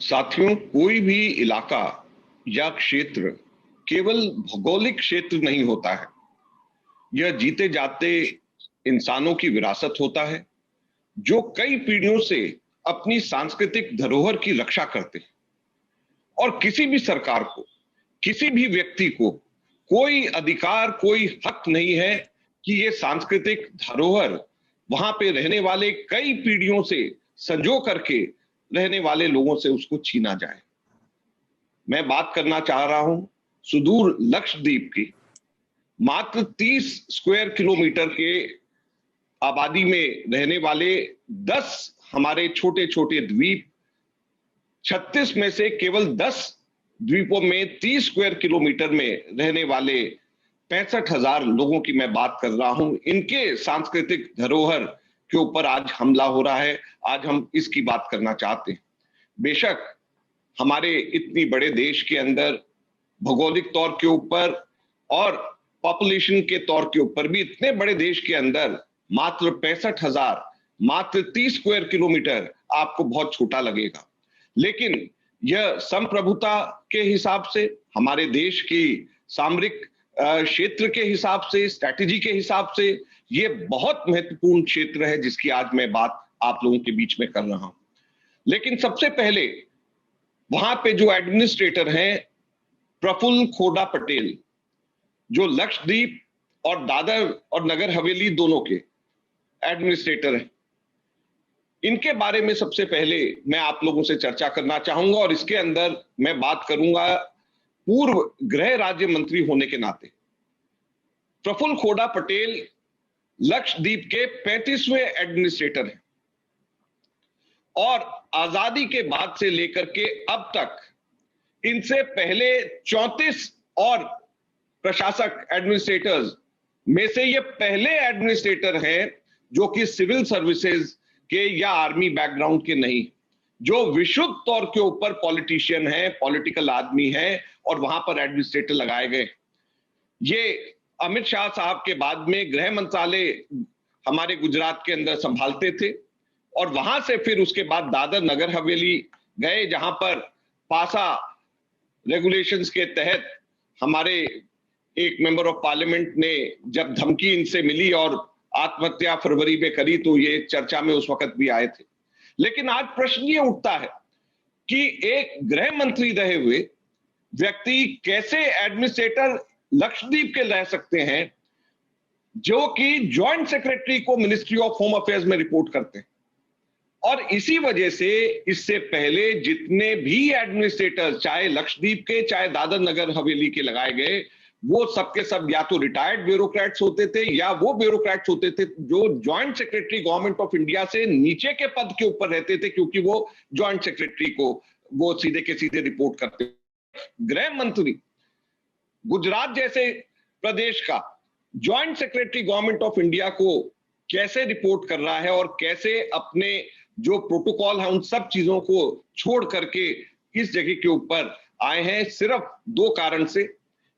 साथियों, कोई भी इलाका या क्षेत्र केवल भौगोलिक क्षेत्र नहीं होता है। यह जीते जाते इंसानों की विरासत होता है जो कई पीढ़ियों से अपनी सांस्कृतिक धरोहर की रक्षा करते हैं। और किसी भी सरकार को, किसी भी व्यक्ति को कोई अधिकार, कोई हक नहीं है कि ये सांस्कृतिक धरोहर वहां पे रहने वाले कई पीढ़ियों से संजो करके रहने वाले लोगों से उसको छीना जाए। मैं बात करना चाह रहा हूं सुदूर लक्षद्वीप की। मात्र 30 स्क्वायर किलोमीटर के आबादी में रहने वाले 10 हमारे छोटे छोटे द्वीप, 36 में से केवल 10 द्वीपों में 30 स्क्वायर किलोमीटर में रहने वाले 65,000 लोगों की मैं बात कर रहा हूं। इनके सांस्कृतिक धरोहर के ऊपर आज हमला हो रहा है। आज हम इसकी बात करना चाहते हैं। बेशक हमारे इतनी बड़े देश के अंदर भौगोलिक तौर के ऊपर और पॉपुलेशन के तौर के ऊपर भी, इतने बड़े देश के अंदर मात्र 65,000, मात्र 30 स्क्वायर किलोमीटर आपको बहुत छोटा लगेगा, लेकिन यह संप्रभुता के हिसाब से, हमारे देश की सामरिक क्षेत्र के हिसाब से, स्ट्रैटेजी के हिसाब से ये बहुत महत्वपूर्ण क्षेत्र है जिसकी आज मैं बात आप लोगों के बीच में कर रहा हूं। लेकिन सबसे पहले वहां पे जो एडमिनिस्ट्रेटर हैं प्रफुल्ल खोडा पटेल, जो लक्षद्वीप और दादर और नगर हवेली दोनों के एडमिनिस्ट्रेटर हैं, इनके बारे में सबसे पहले मैं आप लोगों से चर्चा करना चाहूंगा। और इसके अंदर मैं बात करूंगा पूर्व गृह राज्य मंत्री होने के नाते। प्रफुल्ल खोडा पटेल लक्षद्वीप के 35वें एडमिनिस्ट्रेटर हैं और आजादी के बाद से लेकर के अब तक इनसे पहले 34 और प्रशासक एडमिनिस्ट्रेटर्स में से ये पहले एडमिनिस्ट्रेटर हैं जो कि सिविल सर्विसेज के या आर्मी बैकग्राउंड के नहीं, जो विशुद्ध तौर के ऊपर पॉलिटिशियन है, पॉलिटिकल आदमी है और वहां पर एडमिनिस्ट्रेटर लगाए गए। ये अमित शाह साहब के बाद में गृह मंत्रालय हमारे गुजरात के अंदर संभालते थे और वहां से फिर उसके बाद दादर नगर हवेली गए, जहां पर पासा रेगुलेशंस के तहत हमारे एक मेंबर ऑफ पार्लियामेंट ने जब धमकी इनसे मिली और आत्महत्या फरवरी में करी तो ये चर्चा में उस वक्त भी आए थे। लेकिन आज प्रश्न ये उठता है कि एक गृह मंत्री रहे हुए व्यक्ति कैसे एडमिनिस्ट्रेटर लक्षद्वीप के रह सकते हैं जो कि जॉइंट सेक्रेटरी को मिनिस्ट्री ऑफ होम अफेयर्स में रिपोर्ट करते हैं। और इसी वजह से इससे पहले जितने भी एडमिनिस्ट्रेटर, चाहे लक्षद्वीप के चाहे दादर नगर हवेली के लगाए गए, वो सबके सब या तो रिटायर्ड ब्यूरोक्रेट्स होते थे या वो ब्यूरोक्रेट्स होते थे जो joint secretary government of India से नीचे के पद के ऊपर रहते थे, क्योंकि वो जॉइंट सेक्रेटरी को वो सीधे के सीधे रिपोर्ट करते। गृह मंत्री गुजरात जैसे प्रदेश का joint secretary government of India को कैसे रिपोर्ट कर रहा है और कैसे अपने जो प्रोटोकॉल है उन सब चीजों को छोड़ करके इस जगह के ऊपर आए हैं, सिर्फ दो कारण से।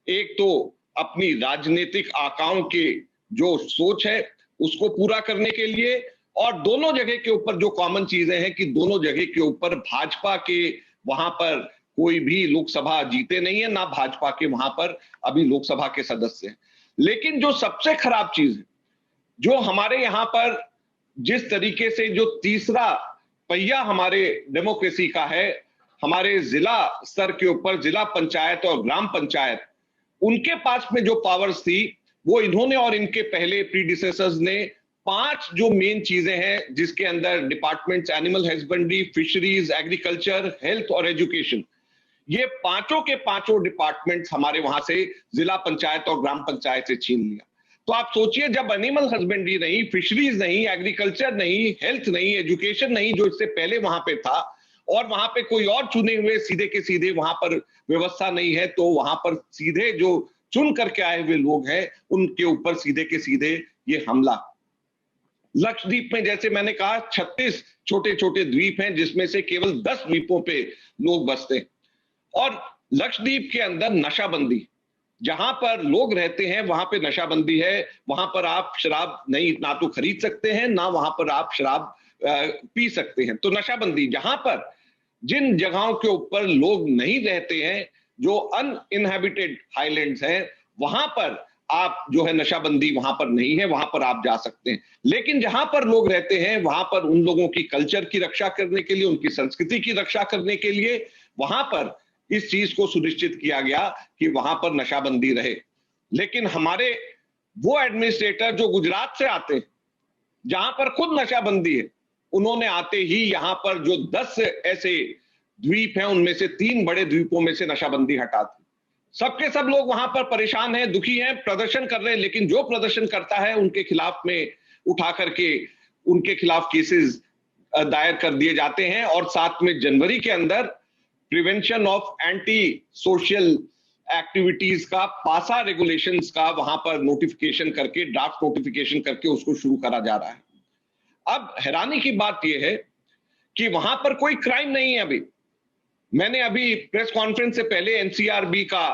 एक तो अपनी राजनीतिक आकाओं की जो सोच है उसको पूरा करने के लिए, और दोनों जगह के ऊपर जो कॉमन चीजें हैं कि दोनों जगह के ऊपर भाजपा के वहां पर कोई भी लोकसभा जीते नहीं है, ना भाजपा के वहां पर अभी लोकसभा के सदस्य हैं। लेकिन जो सबसे खराब चीज है, जो हमारे यहां पर जिस तरीके से जो तीसरा पहिया हमारे डेमोक्रेसी का है, हमारे जिला स्तर के ऊपर जिला पंचायत और ग्राम पंचायत, उनके पास में जो पावर्स थी वो इन्होंने और इनके पहले प्रीडिसेसर्स ने 5 जो मेन चीजें हैं जिसके अंदर departments, animal husbandry, fisheries, agriculture, health और एजुकेशन, ये पांचों के पांचों डिपार्टमेंट्स हमारे वहां से जिला पंचायत और ग्राम पंचायत से छीन लिया। तो आप सोचिए, जब एनिमल हस्बेंड्री नहीं, फिशरीज नहीं, एग्रीकल्चर नहीं, हेल्थ नहीं, एजुकेशन नहीं, जो इससे पहले वहां पे था, और वहां पे कोई और चुने हुए सीधे के सीधे वहां पर व्यवस्था नहीं है, तो वहां पर सीधे जो चुन करके आए हुए लोग हैं उनके ऊपर सीधे के सीधे ये हमला। लक्षद्वीप में जैसे मैंने कहा 36 छोटे छोटे द्वीप हैं जिसमें से केवल 10 द्वीपों पे लोग बसते हैं। और लक्षद्वीप के अंदर नशाबंदी, जहां पर लोग रहते हैं वहां पे नशाबंदी है। वहां पर आप शराब नहीं, ना तो खरीद सकते हैं, ना वहां पर आप शराब पी सकते हैं। तो नशाबंदी, जहां पर जिन जगहों के ऊपर लोग नहीं रहते हैं, जो अनइनहैबिटेड हाईलैंड्स हैं, वहां पर आप जो है नशाबंदी वहां पर नहीं है, वहां पर आप जा सकते हैं। लेकिन जहां पर लोग रहते हैं वहां पर उन लोगों की कल्चर की रक्षा करने के लिए, उनकी संस्कृति की रक्षा करने के लिए वहां पर इस चीज को सुनिश्चित किया गया कि वहां पर नशाबंदी रहे। लेकिन हमारे वो एडमिनिस्ट्रेटर जो गुजरात से आते हैं, जहां पर खुद नशाबंदी है, उन्होंने आते ही यहां पर जो 10 ऐसे द्वीप हैं, उनमें से 3 बड़े द्वीपों में से नशाबंदी हटा दी। सबके सब लोग वहां पर परेशान हैं, दुखी हैं, प्रदर्शन कर रहे हैं, लेकिन जो प्रदर्शन करता है उनके खिलाफ में उठा करके उनके खिलाफ केसेस दायर कर दिए जाते हैं। और साथ में जनवरी के अंदर prevention of anti social activities का पासा रेगुलेशंस का वहां पर नोटिफिकेशन करके, ड्राफ्ट नोटिफिकेशन करके उसको शुरू करा जा रहा है। अब हैरानी की बात यह है कि वहां पर कोई क्राइम नहीं है। अभी मैंने अभी प्रेस कॉन्फ्रेंस से पहले एनसीआरबी का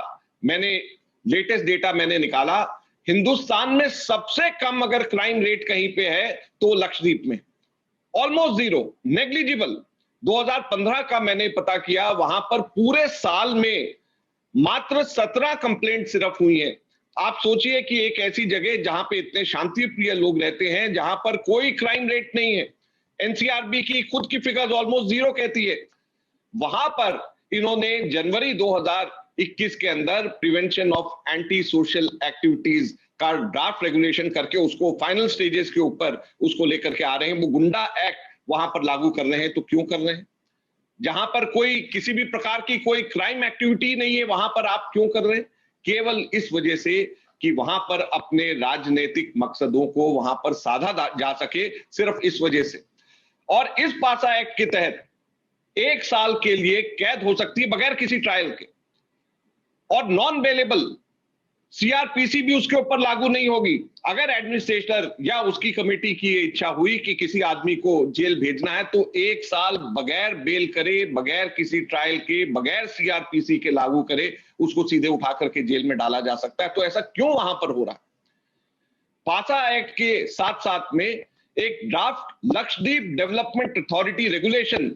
मैंने लेटेस्ट डेटा मैंने निकाला। हिंदुस्तान में सबसे कम अगर क्राइम रेट कहीं पे है तो लक्षद्वीप में, ऑलमोस्ट जीरो, नेग्लिजिबल। 2015 का मैंने पता किया, वहां पर पूरे साल में मात्र 17 कंप्लेंट सिर्फ हुई हैं। आप सोचिए कि एक ऐसी जगह जहां पे इतने शांति प्रिय लोग रहते हैं, जहां पर कोई क्राइम रेट नहीं है, एनसीआरबी की खुद की फिगर्स ऑलमोस्ट जीरो कहती है, वहां पर इन्होंने जनवरी 2021 के अंदर prevention of anti social activities का ड्राफ्ट रेगुलेशन करके उसको फाइनल स्टेजेस के ऊपर उसको लेकर के आ रहे हैं। वो गुंडा एक्ट वहां पर लागू कर रहे हैं। तो क्यों कर रहे हैं? जहां पर कोई किसी भी प्रकार की कोई क्राइम एक्टिविटी नहीं है, वहां पर आप क्यों कर रहे हैं? केवल इस वजह से कि वहां पर अपने राजनीतिक मकसदों को वहां पर साधा जा सके, सिर्फ इस वजह से। और इस पासा एक्ट के तहत 1 साल के लिए कैद हो सकती है बगैर किसी ट्रायल के, और नॉन बेलेबल सीआरपीसी भी उसके ऊपर लागू नहीं होगी। अगर एडमिनिस्ट्रेटर या उसकी कमेटी की इच्छा हुई कि किसी आदमी को जेल भेजना है, तो 1 साल बगैर बेल करे, बगैर किसी ट्रायल के, बगैर सीआरपीसी के लागू करे, उसको सीधे उठा करके जेल में डाला जा सकता है। तो ऐसा क्यों वहां पर हो रहा है? पासा एक्ट के साथ साथ में एक draft Lakshadweep development authority regulation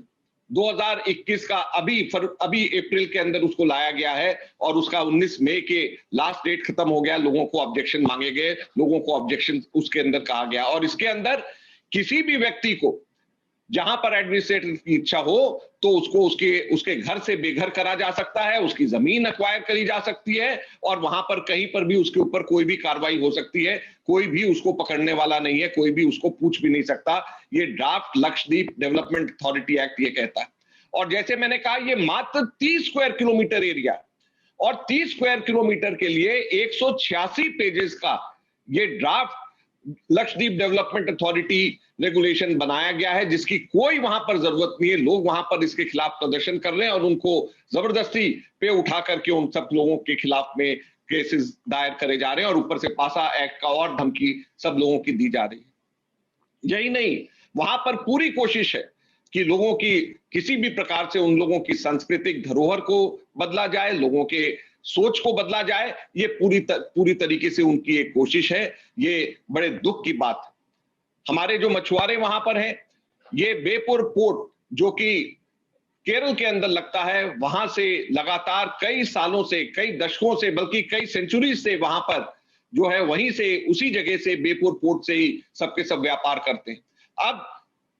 2021 का अभी अप्रैल के अंदर उसको लाया गया है, और उसका 19 मई के लास्ट डेट खत्म हो गया। लोगों को ऑब्जेक्शन मांगे गए, लोगों को ऑब्जेक्शन उसके अंदर कहा गया, और इसके अंदर किसी भी व्यक्ति को जहां पर एडमिनिस्ट्रेटर की इच्छा हो तो उसको उसके घर से बेघर करा जा सकता है, उसकी जमीन एक्वायर करी जा सकती है, और वहां पर कहीं पर भी उसके ऊपर कोई भी कार्रवाई हो सकती है। कोई भी उसको पकड़ने वाला नहीं है, कोई भी उसको पूछ भी नहीं सकता। ये draft Lakshadweep development authority act ये कहता है। और जैसे मैंने कहा, ये मात्र 30 स्क्वायर किलोमीटर एरिया, और 30 स्क्वायर किलोमीटर के लिए 186 पेजेस का ये draft Lakshadweep development authority regulation बनाया गया है, जिसकी कोई वहां पर जरूरत नहीं है। लोग वहां पर इसके खिलाफ प्रदर्शन कर रहे हैं, और उनको जबरदस्ती पे उठा करके उन सब लोगों के खिलाफ में केसेस दायर करे जा रहे हैं, और ऊपर से पासा एक्ट का और धमकी सब लोगों की दी जा रही है। यही नहीं, वहां पर पूरी कोशिश है कि लोगों की किसी भी प्रकार से उन लोगों की सांस्कृतिक धरोहर को बदला जाए, लोगों के सोच को बदला जाए। ये पूरी तरीके से उनकी एक कोशिश है। ये बड़े दुख की बात है। हमारे जो मछुआरे वहां पर हैं, ये बेपुर पोर्ट जो कि केरल के अंदर लगता है, वहां से लगातार कई सालों से, कई दशकों से, बल्कि कई सेंचुरी से वहां पर जो है वहीं से, उसी जगह से, बेपुर पोर्ट से ही सबके सब व्यापार करते हैं। अब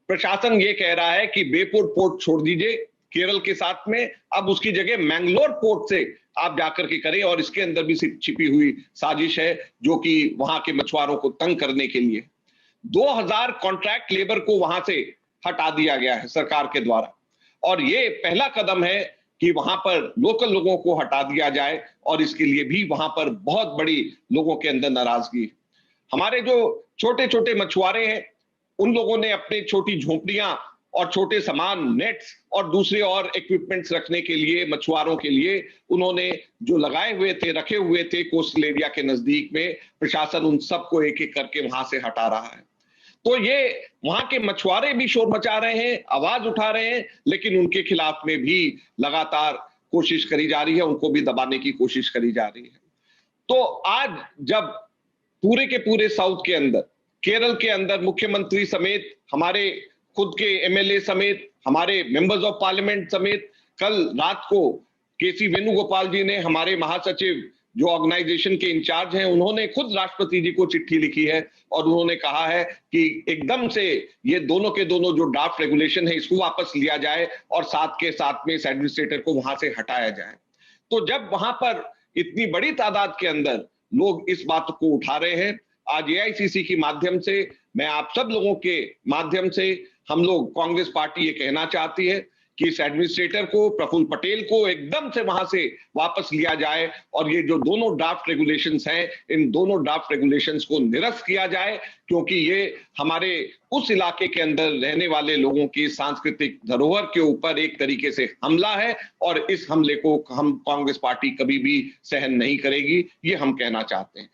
प्रशासन ये कह रहा है कि बेपुर पोर्ट छोड़ दीजिए केरल के साथ में, अब उसकी जगह मैंगलोर पोर्ट से आप जाकर के करें, और इसके अंदर भी छिपी हुई साजिश है जो कि वहां के मछुआरों को तंग करने के लिए 2000 कॉन्ट्रैक्ट लेबर को वहां से हटा दिया गया है सरकार के द्वारा। और ये पहला कदम है कि वहां पर लोकल लोगों को हटा दिया जाए, और इसके लिए भी वहां पर बहुत बड़ी लोगों के अंदर नाराजगी। हमारे जो छोटे छोटे मछुआरे हैं, उन लोगों ने अपने छोटी झोंपड़ियां और छोटे सामान, नेट्स और दूसरे और इक्विपमेंट्स रखने के लिए, मछुआरों के लिए उन्होंने जो लगाए हुए थे, रखे हुए थे कोस्टल एरिया के नजदीक में, प्रशासन उन सबको एक एक करके वहां से हटा रहा है। तो ये वहां के मछुआरे भी शोर मचा रहे हैं, आवाज उठा रहे हैं, लेकिन उनके खिलाफ में भी लगातार कोशिश करी जा रही है, उनको भी दबाने की कोशिश करी जा रही है। तो आज जब पूरे के पूरे साउथ के अंदर, केरल के अंदर मुख्यमंत्री समेत हमारे खुद के एमएलए समेत, हमारे मेंबर्स ऑफ पार्लियामेंट समेत, कल रात को केसी वेणुगोपाल जी ने, हमारे महासचिव जो ऑर्गेनाइजेशन के इंचार्ज हैं, उन्होंने खुद राष्ट्रपति जी को चिट्ठी लिखी है और उन्होंने कहा है कि एकदम से ये दोनों के दोनों जो ड्राफ्ट रेगुलेशन है इसको वापस लिया जाए और साथ के साथ में इस एडमिनिस्ट्रेटर को वहां से हटाया जाए। तो जब वहां पर इतनी बड़ी तादाद के अंदर लोग इस बात को उठा रहे हैं, आज एआईसीसी के माध्यम से, मैं आप सब लोगों के माध्यम से, हम लोग कांग्रेस पार्टी ये कहना चाहती है कि इस एडमिनिस्ट्रेटर को, प्रफुल्ल पटेल को एकदम से वहां से वापस लिया जाए और ये जो दोनों ड्राफ्ट रेगुलेशंस हैं, इन दोनों ड्राफ्ट रेगुलेशंस को निरस्त किया जाए, क्योंकि ये हमारे उस इलाके के अंदर रहने वाले लोगों की सांस्कृतिक धरोहर के ऊपर एक तरीके से हमला है और इस हमले को हम कांग्रेस पार्टी कभी भी सहन नहीं करेगी, ये हम कहना चाहते हैं।